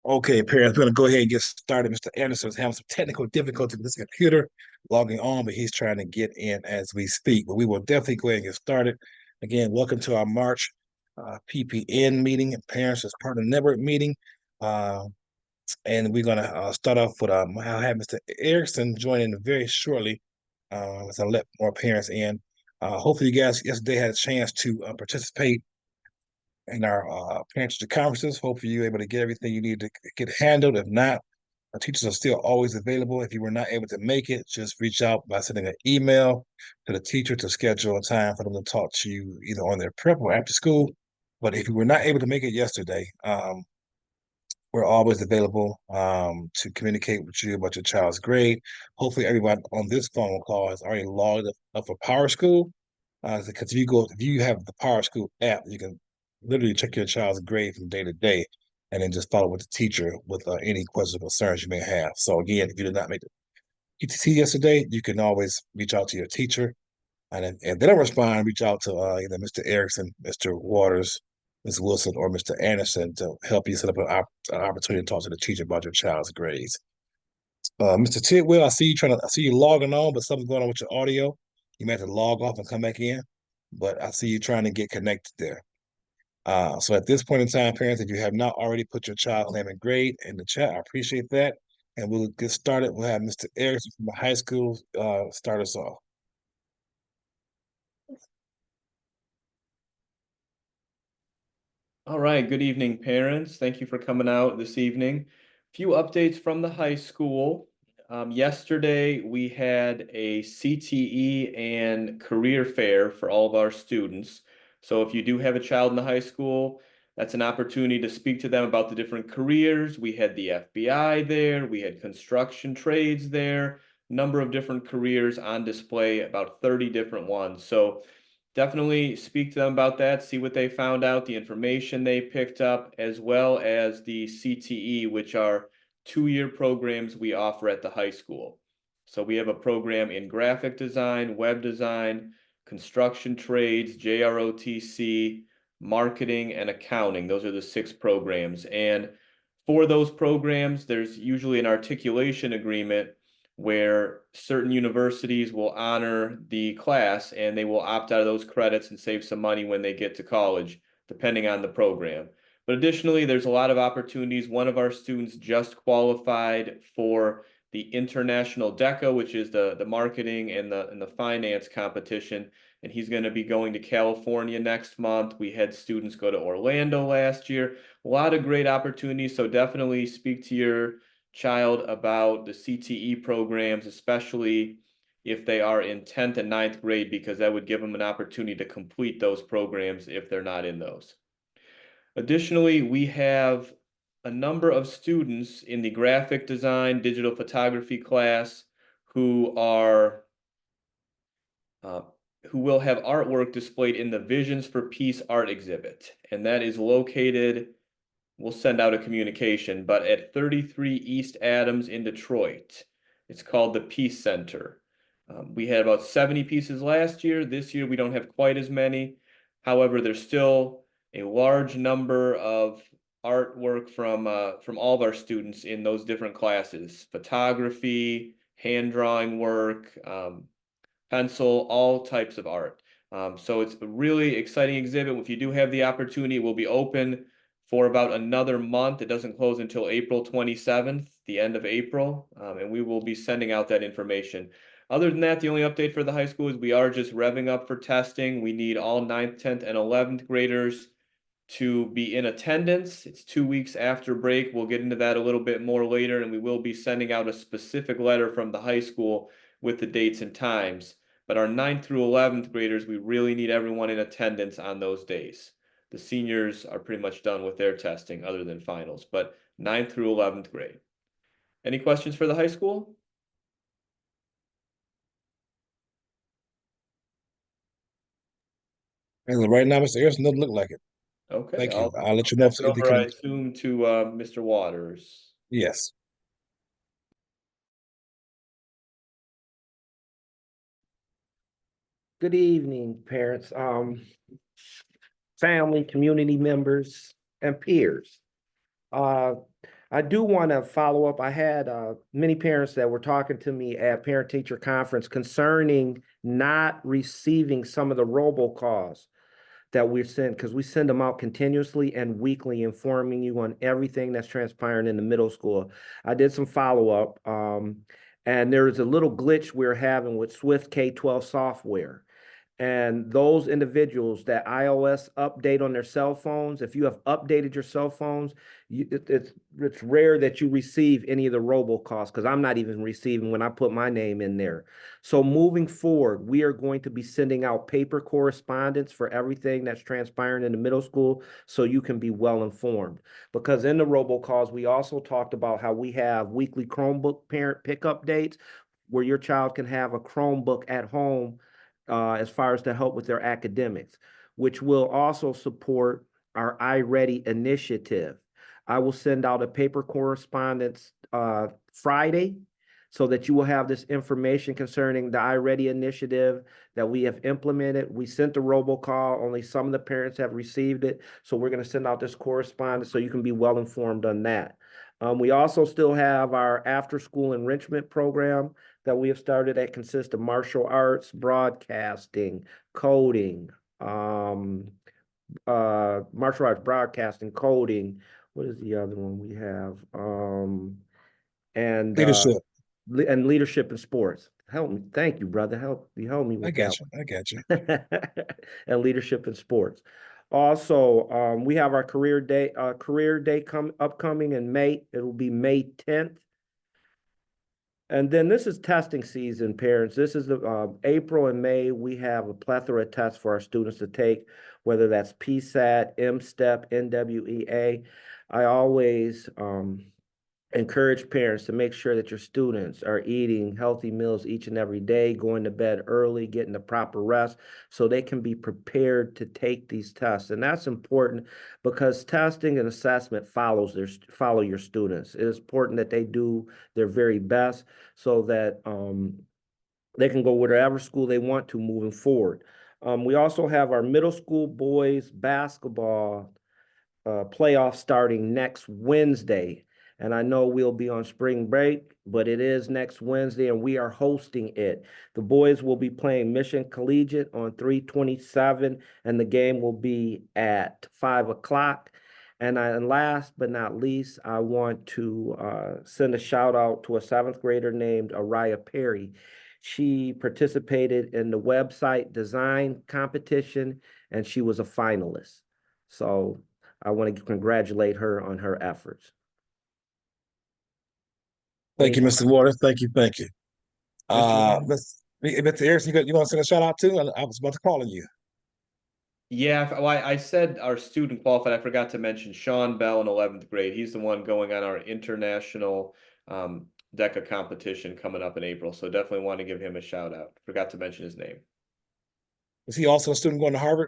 Okay, parents, we're going to go ahead and get started. Mr. Anderson is having some technical difficulty with his computer logging on, but he's trying to get in as we speak. But we will definitely go ahead and get started. Again, welcome to our March PPN meeting, Parents as Part of the Network meeting. Uh, and we're going to start off with I'll have Mr. Erickson join in very shortly as I let more parents in. Hopefully, you guys yesterday had a chance to participate in our parents to conferences. Hopefully, you're able to get everything you need to get handled. If not, our teachers are still always available. If you were not able to make it, just reach out by sending an email to the teacher to schedule a time for them to talk to you either on their prep or after school. But if you were not able to make it yesterday, we're always available to communicate with you about your child's grade. Hopefully, everyone on this phone call has already logged up for Power School. Because if you have the Power School app, you can literally check your child's grade from day to day, and then just follow with the teacher with any questions or concerns you may have. So again, if you did not make the PTC yesterday, you can always reach out to your teacher, and if they don't respond, reach out to either Mr. Erickson, Mr. Waters, Ms. Wilson, or Mr. Anderson to help you set up an opportunity to talk to the teacher about your child's grades. Mr. Tidwell, I see you logging on, but something's going on with your audio. You may have to log off and come back in, but I see you trying to get connected there. So at this point in time, parents, if you have not already put your child's name and grade in the chat, I appreciate that. And we'll get started. We'll have Mr. Erickson from the high school start us off. All right, good evening, parents. Thank you for coming out this evening. A few updates from the high school. Yesterday, we had a CTE and career fair for all of our students. So if you do have a child in the high school, that's an opportunity to speak to them about the different careers. We had the FBI there, we had construction trades there, number of different careers on display, about 30 different ones. So definitely speak to them about that, see what they found out, the information they picked up, as well as the CTE, which are 2-year programs we offer at the high school. So we have a program in graphic design, web design, construction trades, JROTC, marketing, and accounting. Those are the 6 programs. And for those programs, there's usually an articulation agreement where certain universities will honor the class and they will opt out of those credits and save some money when they get to college, depending on the program. But additionally, there's a lot of opportunities. One of our students just qualified for the International DECA, which is the marketing and the finance competition, and he's going to be going to California next month. We had students go to Orlando last year. A lot of great opportunities, so definitely speak to your child about the CTE programs, especially if they are in 10th and 9th grade, because that would give them an opportunity to complete those programs if they're not in those. Additionally, we have a number of students in the graphic design, digital photography class who are uh, who will have artwork displayed in the Visions for Peace art exhibit, and that is located. We'll send out a communication, but at 33 East Adams in Detroit. It's called the Peace Center. We had about 70 pieces last year. This year we don't have quite as many. However, there's still a large number of artwork from all of our students in those different classes: photography, hand drawing work, pencil, all types of art. So it's a really exciting exhibit. If you do have the opportunity, it will be open for about another month. It doesn't close until April 27th, the end of April, and we will be sending out that information. Other than that, the only update for the high school is we are just revving up for testing. We need all 9th, 10th, and 11th graders to be in attendance. It's 2 weeks after break. We'll get into that a little bit more later, and we will be sending out a specific letter from the high school with the dates and times. But our 9th through 11th graders, we really need everyone in attendance on those days. The seniors are pretty much done with their testing other than finals, but 9th through 11th grade. Any questions for the high school? And right now, Mr. Erickson doesn't look like it. Okay, Thank you. I'll I'll let you know pass if it anything over, I comes. assume, to Mr. Waters. Yes. Good evening, parents, family, community members, and peers. Uh, I do want to follow up. I had many parents that were talking to me at parent-teacher conference concerning not receiving some of the robocalls that we send, because we send them out continuously and weekly, informing you on everything that's transpiring in the middle school. I did some follow-up, and there is a little glitch we're having with Swift K-12 software. And those individuals that iOS update on their cell phones, if you have updated your cell phones, it's rare that you receive any of the robocalls, because I'm not even receiving when I put my name in there. So moving forward, we are going to be sending out paper correspondence for everything that's transpiring in the middle school, so you can be well informed. Because in the robocalls, we also talked about how we have weekly Chromebook parent pickup dates, where your child can have a Chromebook at home, as far as to help with their academics, which will also support our iReady initiative. I will send out a paper correspondence Friday, so that you will have this information concerning the iReady initiative that we have implemented. We sent the robocall, only some of the parents have received it. So we're going to send out this correspondence so you can be well informed on that. We also still have our after-school enrichment program that we have started that consists of martial arts, broadcasting, coding, martial arts, broadcasting, coding. What is the other one we have? And Leadership. and leadership in sports. Help me. Thank you, brother. Help me I with that got you. I got you. one. And leadership in sports. Also, we have our career day upcoming in May. It will be May 10th. And then this is testing season, parents. This is the April and May. We have a plethora of tests for our students to take, whether that's PSAT, MSTEP, NWEA. I always encourage parents to make sure that your students are eating healthy meals each and every day, going to bed early, getting the proper rest, so they can be prepared to take these tests. And that's important, because testing and assessment follow your students. It is important that they do their very best, so that they can go whatever school they want to moving forward. We also have our middle school boys basketball playoff starting next Wednesday. And I know we'll be on spring break, but it is next Wednesday and we are hosting it. The boys will be playing Mission Collegiate on 3/27, and the game will be at 5 o'clock. And last but not least, I want to send a shout out to a seventh grader named Araya Perry. She participated in the website design competition and she was a finalist. So I want to congratulate her on her efforts. Thank you, Anything, Mr. Waters. Thank you. Thank you. Mr. Warren? Mr. Harrison, you want to send a shout out too? I was about to call on you. Yeah, well, I said our student qualified. I forgot to mention Sean Bell in 11th grade. He's the one going on our international DECA competition coming up in April. So definitely want to give him a shout out. Forgot to mention his name. Is he also a student going to Harvard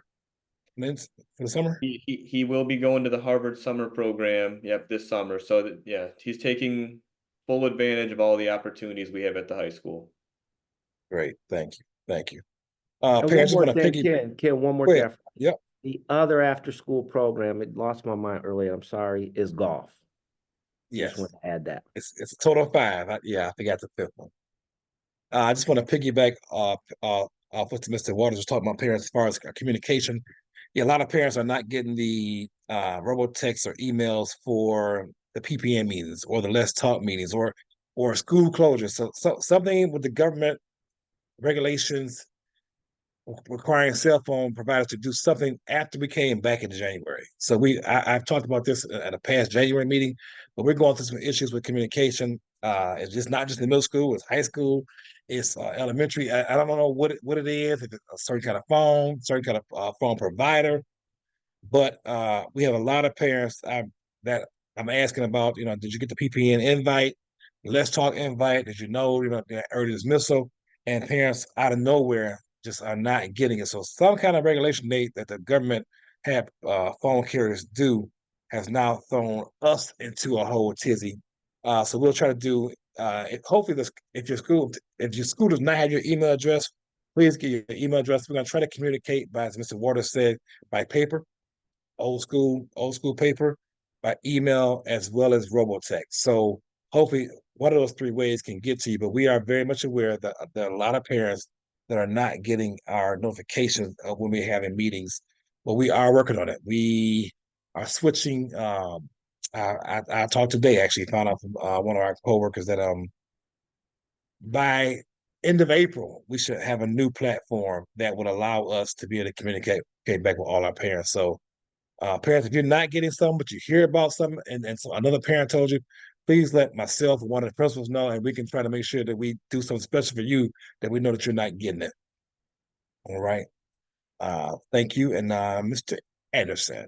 for the summer? He will be going to the Harvard summer program. Yep, this summer. So that, yeah, he's taking full advantage of all the opportunities we have at the high school. Great. Thank you. Thank you. and one Parents, just more want to thing, piggy. Ken, one more Go thing. ahead. Yep. The other after-school program, it lost my mind earlier, I'm sorry, is golf. Just Yes. want to add that. It's a total of five. I forgot the fifth one. I just want to piggyback off what Mr. Waters was talking about parents as far as communication. Yeah, a lot of parents are not getting the robotext or emails for the PPN meetings or the Let's Talk meetings or school closures. So something with the government regulations requiring cell phone providers to do something after we came back in January. So I've talked about this at a past January meeting, but we're going through some issues with communication. It's just not just in middle school; it's high school, it's elementary. I don't know what it is. If it's a certain kind of phone, certain kind of phone provider, but we have a lot of parents that I'm asking about. Did you get the PPN invite? Let's talk invite. Did you know? The early dismissal, and parents out of nowhere just are not getting it. So some kind of regulation, Nate, that the government have phone carriers do has now thrown us into a whole tizzy. So we'll try to do. Hopefully, if your school does not have your email address, please get your email address. We're going to try to communicate, as Mr. Waters said, by paper, old school paper. by email, as well as robotext. So hopefully one of those three ways can get to you, but we are very much aware that there are a lot of parents that are not getting our notifications of when we're having meetings, but we are working on it. We are switching. I talked today, actually found out from one of our coworkers that by end of April, we should have a new platform that would allow us to be able to communicate back with all our parents. So parents, if you're not getting something, but you hear about something, and so another parent told you, please let myself or one of the principals know, and we can try to make sure that we do something special for you that we know that you're not getting it. All right. Thank you. And Mr. Anderson.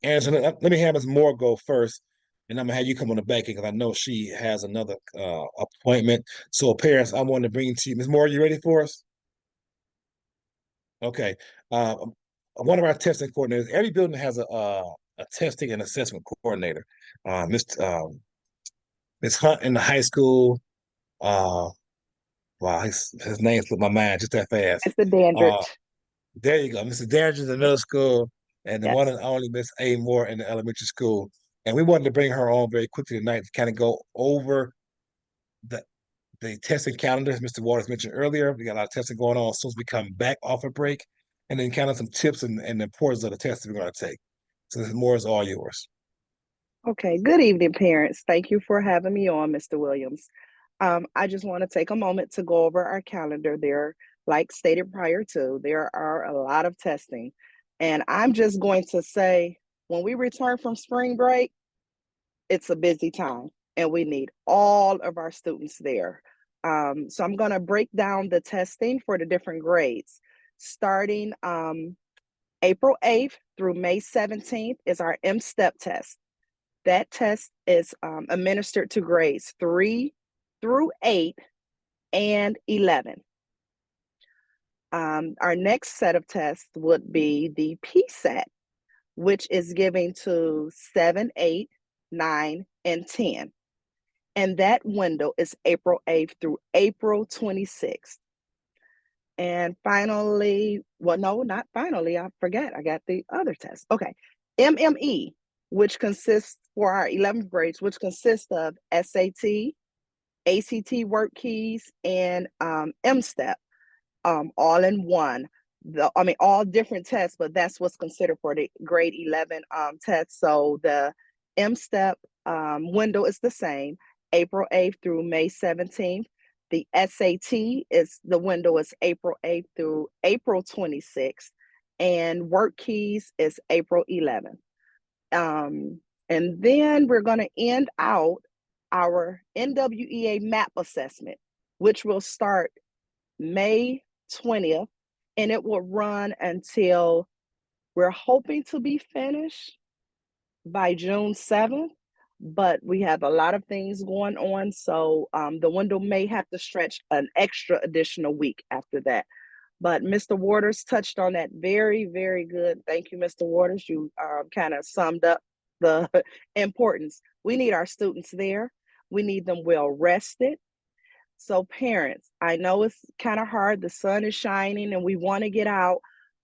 Anderson, let me have Ms. Moore go first, and I'm gonna have you come on the back end because I know she has another appointment. So, parents, I want to bring to you, Ms. Moore. You ready for us? Okay. One of our testing coordinators. Every building has a testing and assessment coordinator. Mr. Ms. Hunt in the high school. Uh, wow, his name slipped my mind just that fast. Mr. Dandridge. There you go, Mr. Darrington in the middle school, and the one Yes. and only Miss A. Moore in the elementary school. And we wanted to bring her on very quickly tonight to kind of go over the testing calendar, as Mr. Waters mentioned earlier. We got a lot of testing going on as soon as we come back off a break, and then kind of some tips and the importance of the tests we're going to take. So this more is all yours. Okay. Good evening, parents. Thank you for having me on, Mr. Williams. I just want to take a moment to go over our calendar there. Like stated prior to, there are a lot of testing. And I'm just going to say, when we return from spring break, it's a busy time and we need all of our students there. So I'm going to break down the testing for the different grades. Starting April 8th through May 17th is our M-STEP test. That test is administered to grades 3 through 8 and 11. Our next set of tests would be the PSAT, which is given to 7, 8, 9, and 10. And that window is April 8th through April 26th. And finally, well, no, not finally, I forget. I got the other test. Okay. MME, which consists for our 11th grades, which consists of SAT, ACT work keys, and M-STEP, all in one. All different tests, but that's what's considered for the grade 11 test. So the M-STEP window is the same, April 8th through May 17th. The SAT the window is April 8th through April 26th, and work keys is April 11th. And then we're going to end out our NWEA MAP assessment, which will start May 20th, and it will run until we're hoping to be finished by June 7th, but we have a lot of things going on. So the window may have to stretch an extra additional week after that. But Mr. Waters touched on that very, very good. Thank you, Mr. Waters. You kind of summed up the importance. We need our students there. We need them well rested. So parents, I know it's kind of hard. The sun is shining and we want to get out.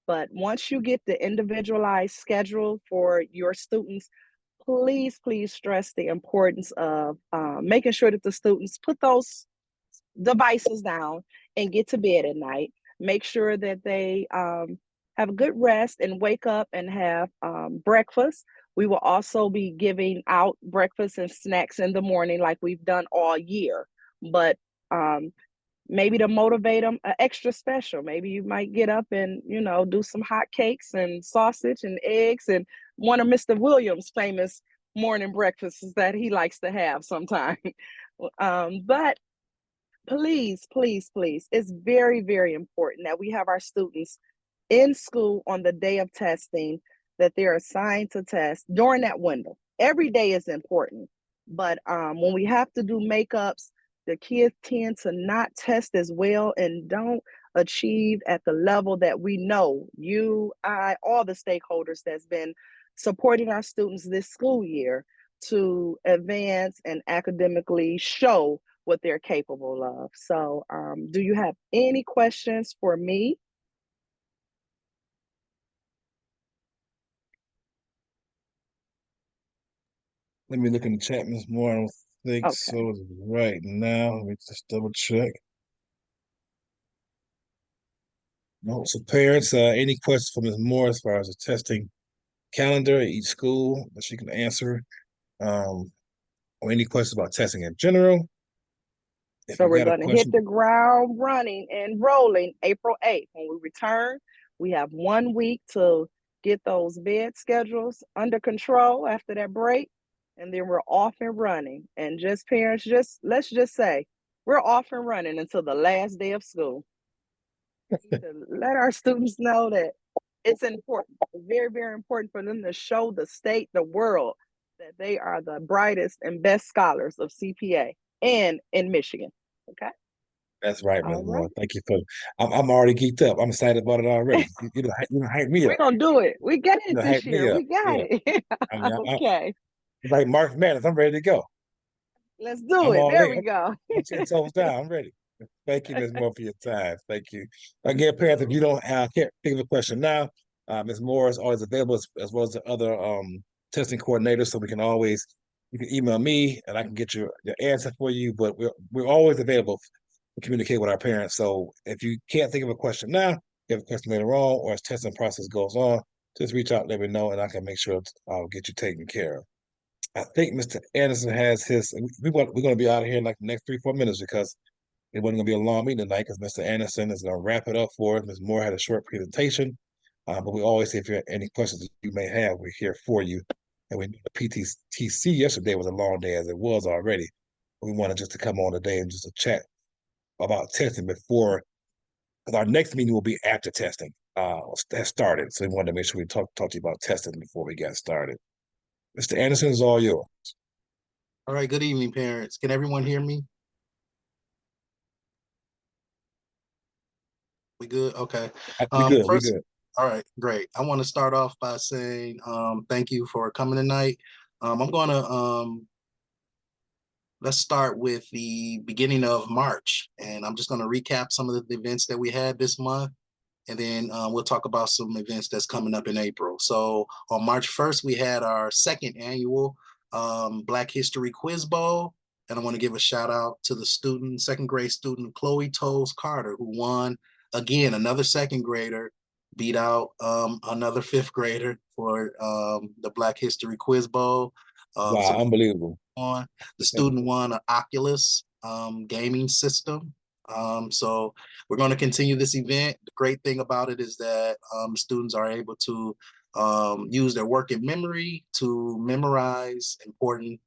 But once you get the individualized schedule for your students, please, please stress the importance of making sure that the students put those devices down and get to bed at night. Make sure that they have a good rest and wake up and have breakfast. We will also be giving out breakfast and snacks in the morning like we've done all year. But maybe to motivate them, extra special. Maybe you might get up and, do some hot cakes and sausage and eggs and one of Mr. Williams' famous morning breakfasts that he likes to have sometime. But please, please, please, it's very, very important that we have our students in school on the day of testing, that they're assigned to test during that window. Every day is important, but when we have to do makeups, the kids tend to not test as well and don't achieve at the level that we know, all the stakeholders that's been supporting our students this school year. to advance and academically show what they're capable of. So do you have any questions for me? Let me look in the chat, Ms. Moore. I don't think Okay. so right now. Let me just double check. No, so parents, any questions for Ms. Moore as far as the testing calendar at each school that she can answer? Or any questions about testing in general? If So you we're got a going to hit question, the ground running and rolling April 8th. When we return, we have 1 week to get those bed schedules under control after that break. And then we're off and running. And just parents, let's just say we're off and running until the last day of school. To let our students know that it's important. It's very, very important for them to show the state, the world, that they are the brightest and best scholars of CPA and in Michigan. Okay. that's right, Ms. All Moore. right. Thank you for. I'm already geeked up. I'm excited about it already. You know, hype me We're up. gonna do it. We got You it know, this hype me year. up. We got Yeah. it. I mean, Okay. it's like March Madness. I'm ready to go. Let's do I'm it. all There in. we go. I'm 10 toes down. I'm ready. Thank you, Ms. Moore, for your time. Thank you. Again, parents, if you don't can't think of a question now, Ms. Moore is always available as well as the other testing coordinators. So you can email me and I can get your answer for you. But we're always available to communicate with our parents. So if you can't think of a question now, you have a question later on, or as testing process goes on, just reach out, let me know, and I can make sure I'll get you taken care of. I think Mr. Anderson has his. We're going to be out of here in like the next 3-4 minutes because it wasn't going to be a long meeting tonight because Mr. Anderson is going to wrap it up for us. Ms. Moore had a short presentation, but we always say if you have any questions that you may have, we're here for you. And we knew the PTC yesterday was a long day as it was already. We wanted just to come on today and just to chat about testing before, because our next meeting will be after testing has started. So we wanted to make sure we talk to you about testing before we got started. Mr. Anderson is all yours. All right, good evening, parents. Can everyone hear me? We good? Okay. We good. We First, good. all right, great. I want to start off by saying thank you for coming tonight. I'm gonna let's start with the beginning of March, and I'm just gonna recap some of the events that we had this month, and then we'll talk about some events that's coming up in April. So on March 1st, we had our second annual Black History Quiz Bowl. And I want to give a shout out to the student, second grade student, Chloe Toles Carter, who won again, another second grader, beat out another fifth grader for the Black History Quiz Bowl. Wow, unbelievable. The student won an Oculus gaming system. So we're going to continue this event. The great thing about it is that students are able to use their working memory to memorize important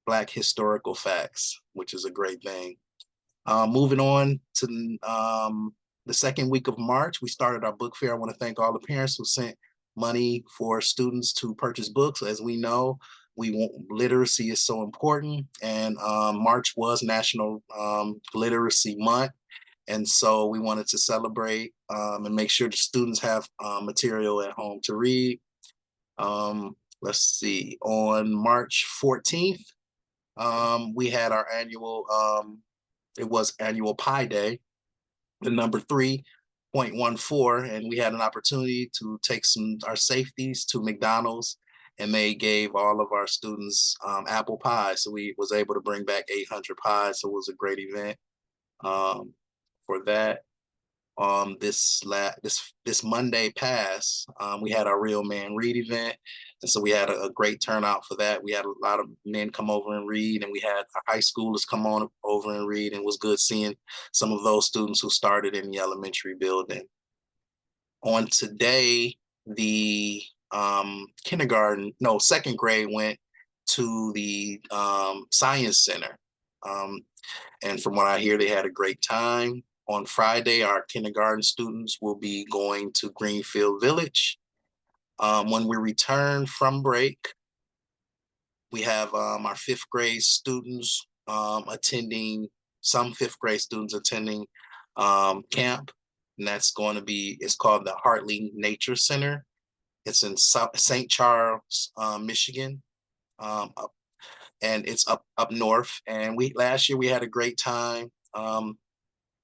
Black historical facts, which is a great thing. Moving on to the second week of March, we started our book fair. I want to thank all the parents who sent money for students to purchase books. As we know, literacy is so important, and March was National Literacy Month. And so we wanted to celebrate and make sure the students have material at home to read. Let's see, on March 14th, we had our annual, it was annual Pi Day, the number 3.14, and we had an opportunity to take our safeties to McDonald's, and they gave all of our students apple pie. So we was able to bring back 800 pies. So it was a great event for that. This Monday past, we had our Real Man Read event, and so we had a great turnout for that. We had a lot of men come over and read, and we had our high schoolers come on over and read, and it was good seeing some of those students who started in the elementary building. On today, the second grade went to the Science Center. And from what I hear, they had a great time. On Friday, our kindergarten students will be going to Greenfield Village. When we return from break, we have our fifth grade students attending camp. And that's going to be, it's called the Hartley Nature Center. It's in St. Charles, Michigan. and it's up north. And last year we had a great time.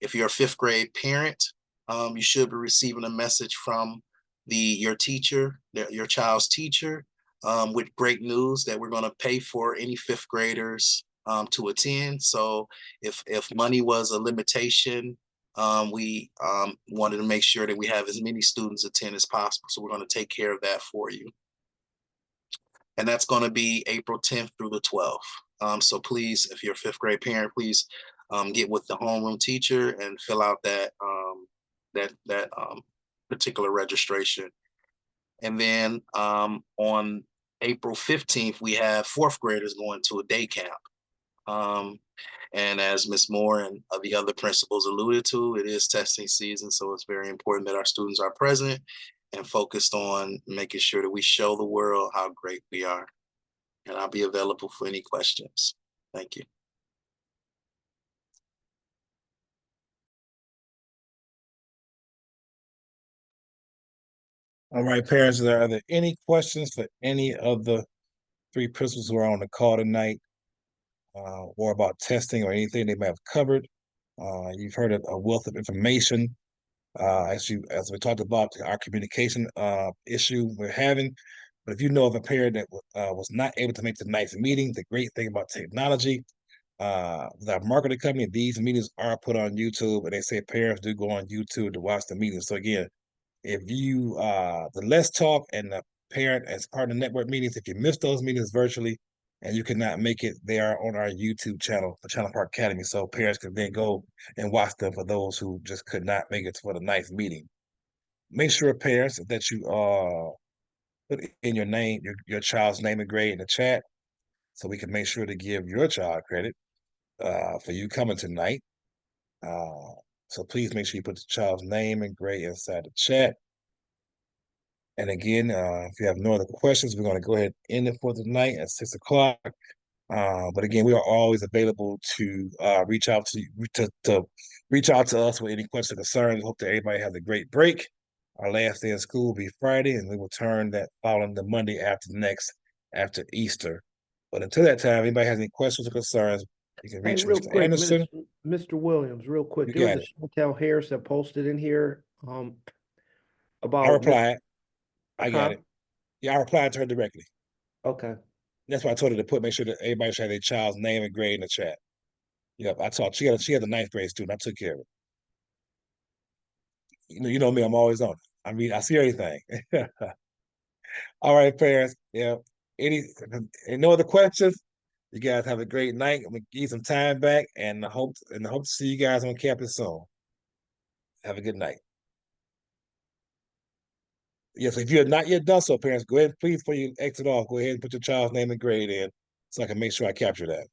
If you're a fifth grade parent, you should be receiving a message from your teacher, your child's teacher, with great news that we're going to pay for any fifth graders to attend. So if money was a limitation, we wanted to make sure that we have as many students attend as possible. So we're going to take care of that for you. And that's going to be April 10th through the 12th. So please, if you're a fifth grade parent, please get with the homeroom teacher and fill out that particular registration. And then on April 15th, we have fourth graders going to a day camp. And as Ms. Moore and the other principals alluded to, it is testing season. So it's very important that our students are present and focused on making sure that we show the world how great we are. And I'll be available for any questions. Thank you. All right, parents, are there any questions for any of the three principals who are on the call tonight, or about testing or anything they may have covered? You've heard a wealth of information. As we talked about our communication issue we're having. But if you know of a parent that was not able to make tonight's meeting, the great thing about technology, with our marketing company, these meetings are put on YouTube, and they say parents do go on YouTube to watch the meetings. So again, if you the Let's Talk and the parent as part of the network meetings, if you miss those meetings virtually and you cannot make it, they are on our YouTube channel, the Channel Park Academy. So parents can then go and watch them for those who just could not make it for the ninth meeting. Make sure, parents, that you put in your name, your child's name and grade in the chat, so we can make sure to give your child credit for you coming tonight. So please make sure you put the child's name and grade inside the chat. And again, if you have no other questions, we're going to go ahead and end it for tonight at 6 o'clock. But again, we are always available to reach out to reach out to us with any questions or concerns. Hope that everybody has a great break. Our last day of school will be Friday, and we will turn that following the Monday after Easter. But until that time, if anybody has any questions or concerns, you can Hey, reach real Mr. quick, Anderson. Mr. Williams, real quick. You There was got a it. Chantel Harris that posted in here I about replied. I got huh? it. Yeah, I replied to her directly. Okay. That's why I told her to make sure that everybody should have their child's name and grade in the chat. Yep, I taught. She had a ninth grade student. I took care of it. You know me. I'm always on it. I mean, I see everything. All right, parents. Yeah. Any no other questions? You guys have a great night. I'm gonna give you some time back, and I hope to see you guys on campus soon. Have a good night. Yes, if you're not yet done so, parents, go ahead, please, before you exit off, go ahead and put your child's name and grade in so I can make sure I capture that.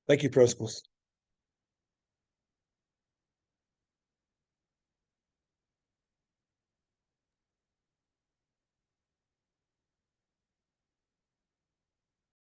Thank you, principals.